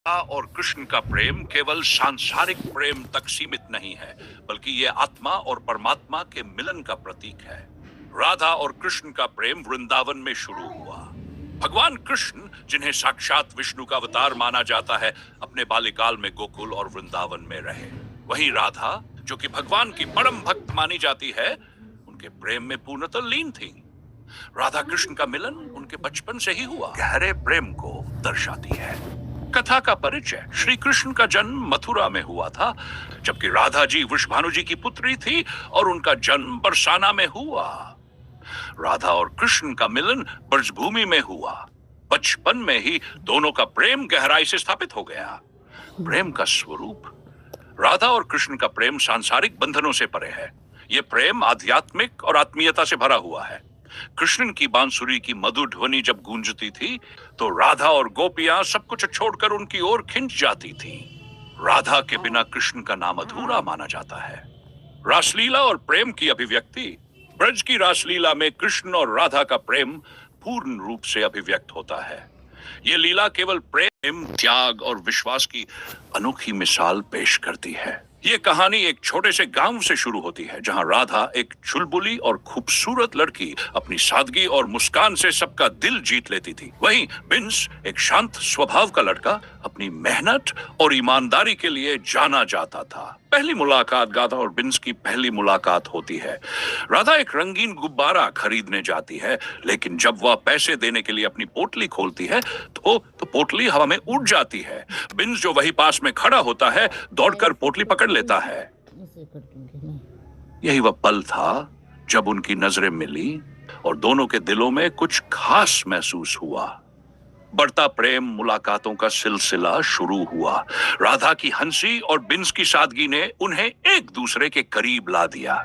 और कृष्ण का प्रेम केवल सांसारिक प्रेम तक सीमित नहीं है, बल्कि ये आत्मा और परमात्मा के मिलन का प्रतीक है। राधा और कृष्ण का प्रेम वृंदावन में शुरू हुआ। भगवान कृष्ण, जिन्हें साक्षात विष्णु का अवतार माना जाता है, अपने बाल्यकाल में गोकुल और वृंदावन में रहे। वहीं राधा, जो कि भगवान की परम भक्त मानी जाती है, उनके प्रेम में पूर्णतः लीन थी। राधा कृष्ण का मिलन उनके बचपन से ही हुआ, गहरे प्रेम को दर्शाती है। कथा का परिचय: श्री कृष्ण का जन्म मथुरा में हुआ था, जबकि राधा जी वृषभानु जी की पुत्री थी और उनका जन्म बरसाना में हुआ। राधा और कृष्ण का मिलन ब्रजभूमि में हुआ। बचपन में ही दोनों का प्रेम गहराई से स्थापित हो गया। प्रेम का स्वरूप: राधा और कृष्ण का प्रेम सांसारिक बंधनों से परे है। यह प्रेम आध्यात्मिक और आत्मीयता से भरा हुआ है। कृष्ण की बांसुरी की मधुर ध्वनि जब गूंजती थी, तो राधा और गोपियां सब कुछ छोड़कर उनकी ओर खिंच जाती थी। राधा के बिना कृष्ण का नाम अधूरा माना जाता है। रासलीला और प्रेम की अभिव्यक्ति: ब्रज की रासलीला में कृष्ण और राधा का प्रेम पूर्ण रूप से अभिव्यक्त होता है। ये लीला केवल प्रेम, त्याग और विश्वास की अनोखी मिसाल पेश करती है। ये कहानी एक छोटे से गांव से शुरू होती है, जहां राधा, एक चुलबुली और खूबसूरत लड़की, अपनी सादगी और मुस्कान से सबका दिल जीत लेती थी। वहीं बिंस, एक शांत स्वभाव का लड़का, अपनी मेहनत और ईमानदारी के लिए जाना जाता था। पहली मुलाकात: राधा और बिंस की पहली मुलाकात होती है। राधा एक रंगीन गुब्बारा खरीदने जाती है, लेकिन जब वह पैसे देने के लिए अपनी पोटली खोलती है, तो पोटली हवा में उड़ जाती है। बिंस, जो वही पास में खड़ा होता है, दौड़कर पोटली पकड़ लेता है। यही वह पल था जब उनकी नजरें मिली और दोनों के दिलों में कुछ खास महसूस हुआ। बढ़ता प्रेम, मुलाकातों का सिलसिला शुरू हुआ। राधा की हंसी और बिंस की सादगी ने उन्हें एक दूसरे के करीब ला दिया।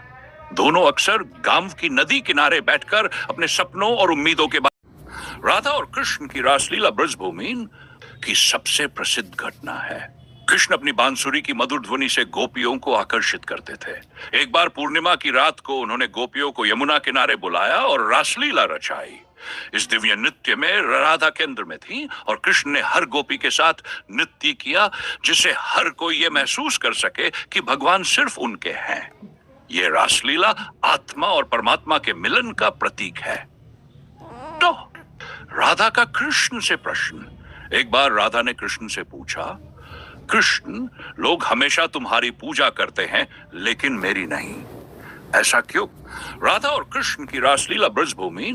दोनों अक्सर गांव की नदी किनारे बैठकर अपने सपनों और उम्मीदों के बारे। राधा और कृष्ण की रासलीला ब्रजभूमि की सबसे प्रसिद्ध घटना है। कृष्ण अपनी बांसुरी की मधुर ध्वनि से गोपियों को आकर्षित करते थे। एक बार पूर्णिमा की रात को उन्होंने गोपियों को यमुना किनारे बुलाया और रासलीला रचाई। इस दिव्य नृत्य में राधा केंद्र में थी और कृष्ण ने हर गोपी के साथ नृत्य किया, जिससे हर कोई ये महसूस कर सके कि भगवान सिर्फ उनके हैं। ये रासलीला आत्मा और परमात्मा के मिलन का प्रतीक है। तो राधा का कृष्ण से प्रश्न: एक बार राधा ने कृष्ण से पूछा, कृष्ण, लोग हमेशा तुम्हारी पूजा करते हैं, लेकिन मेरी नहीं, ऐसा क्यों? राधा और कृष्ण की रासलीला ब्रजभूमि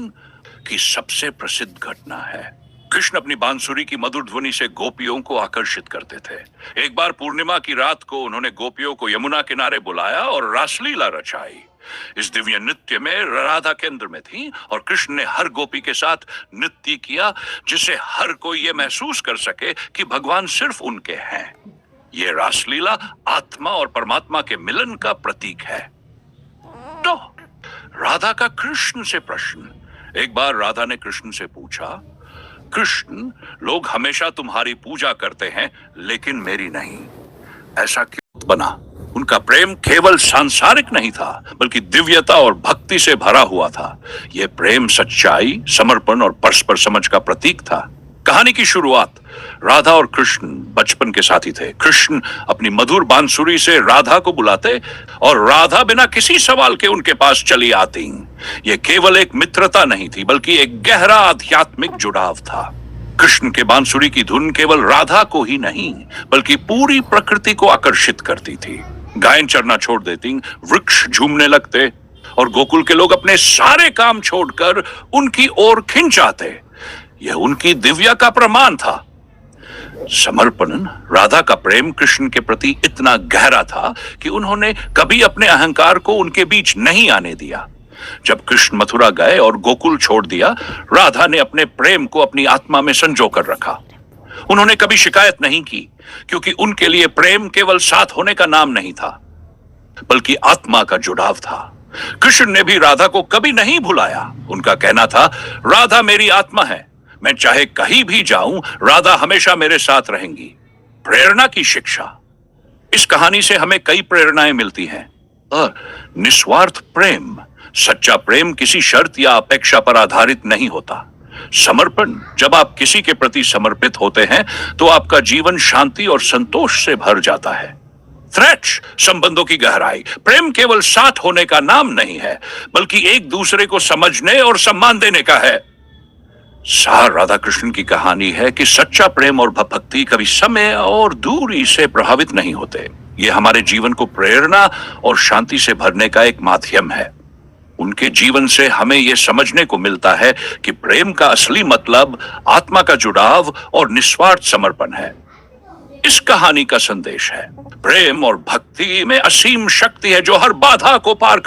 की सबसे प्रसिद्ध घटना है। कृष्ण अपनी बांसुरी की मधुर ध्वनि से गोपियों को आकर्षित करते थे। एक बार पूर्णिमा की रात को उन्होंने गोपियों को यमुना किनारे बुलाया और रासलीला रचाई। इस दिव्य नृत्य में राधा केंद्र में थी और कृष्ण ने हर गोपी के साथ नृत्य किया, जिससे हर कोई ये महसूस कर सके कि भगवान सिर्फ उनके हैं। ये रासलीला आत्मा और परमात्मा के मिलन का प्रतीक है। तो राधा का कृष्ण से प्रश्न: एक बार राधा ने कृष्ण से पूछा, कृष्ण, लोग हमेशा तुम्हारी पूजा करते हैं, लेकिन मेरी नहीं, ऐसा क्यों? बना उनका प्रेम केवल सांसारिक नहीं था, बल्कि दिव्यता और भक्ति से भरा हुआ था। यह प्रेम सच्चाई, समर्पण और परस्पर समझ का प्रतीक था। कहानी की शुरुआत: राधा और कृष्ण बचपन के साथी थे। कृष्ण अपनी मधुर बांसुरी से राधा को बुलाते और राधा बिना किसी सवाल के उनके पास चली आती। यह केवल एक मित्रता नहीं थी, बल्कि एक गहरा आध्यात्मिक जुड़ाव था। कृष्ण के बांसुरी की धुन केवल राधा को ही नहीं, बल्कि पूरी प्रकृति को आकर्षित करती थी। गायन चरना छोड़ देती, वृक्ष झूमने लगते और गोकुल के लोग अपने सारे काम छोड़कर उनकी ओर खिंच आते। यह उनकी दिव्या का प्रमाण था। समर्पण: राधा का प्रेम कृष्ण के प्रति इतना गहरा था कि उन्होंने कभी अपने अहंकार को उनके बीच नहीं आने दिया। जब कृष्ण मथुरा गए और गोकुल छोड़ दिया, राधा ने अपने प्रेम को अपनी आत्मा में संजो कर रखा। उन्होंने कभी शिकायत नहीं की, क्योंकि उनके लिए प्रेम केवल साथ होने का नाम नहीं था, बल्कि आत्मा का जुड़ाव था। कृष्ण ने भी राधा को कभी नहीं भुलाया। उनका कहना था, राधा मेरी आत्मा है, मैं चाहे कहीं भी जाऊं, राधा हमेशा मेरे साथ रहेंगी। प्रेरणा की शिक्षा: इस कहानी से हमें कई प्रेरणाएं मिलती हैं। निस्वार्थ प्रेम: सच्चा प्रेम किसी शर्त या अपेक्षा पर आधारित नहीं होता। समर्पण, जब आप किसी के प्रति समर्पित होते हैं तो आपका जीवन शांति और संतोष से भर जाता है। थ्रेट्स, संबंधों की गहराई। प्रेम केवल साथ होने का नाम नहीं है, बल्कि एक दूसरे को समझने और सम्मान देने का है। सार राधा कृष्ण की कहानी है कि सच्चा प्रेम और भक्ति कभी समय और दूरी से प्रभावित नहीं होते। ये हमारे जीवन को प्रेरणा और शांति से भरने का एक माध्यम है। उनके जीवन से हमें यह समझने को मिलता है कि प्रेम का असली मतलब आत्मा का जुड़ाव और निस्वार्थ समर्पण है। इस कहानी का संदेश है, प्रेम और भक्ति में असीम शक्ति है जो हर बाधा को पार कर